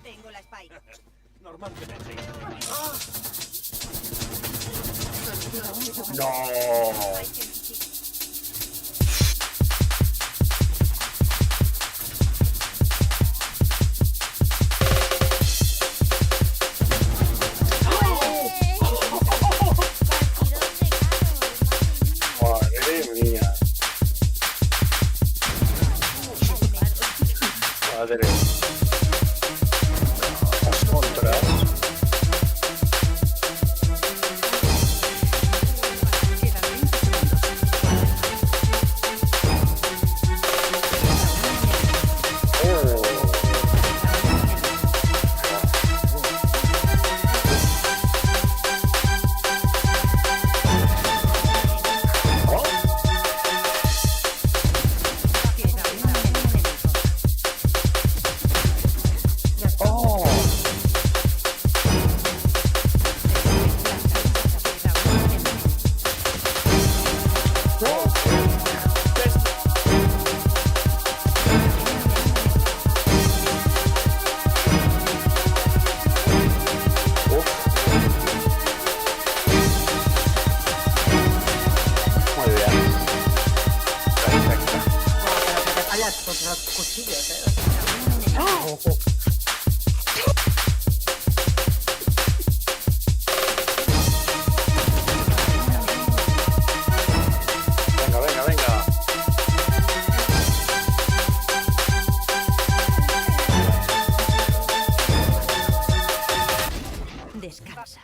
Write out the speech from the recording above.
Tengo la Spike. Normalmente. No. Spike en City. Madre mía. Madre. Las contras. Quedan 20 segundos. Oh. Queda un minuto. Oh. Queda un minuto. Muy bien. Perfecto. Pero que te fallas con los cuchillos, ¿eh? Oh.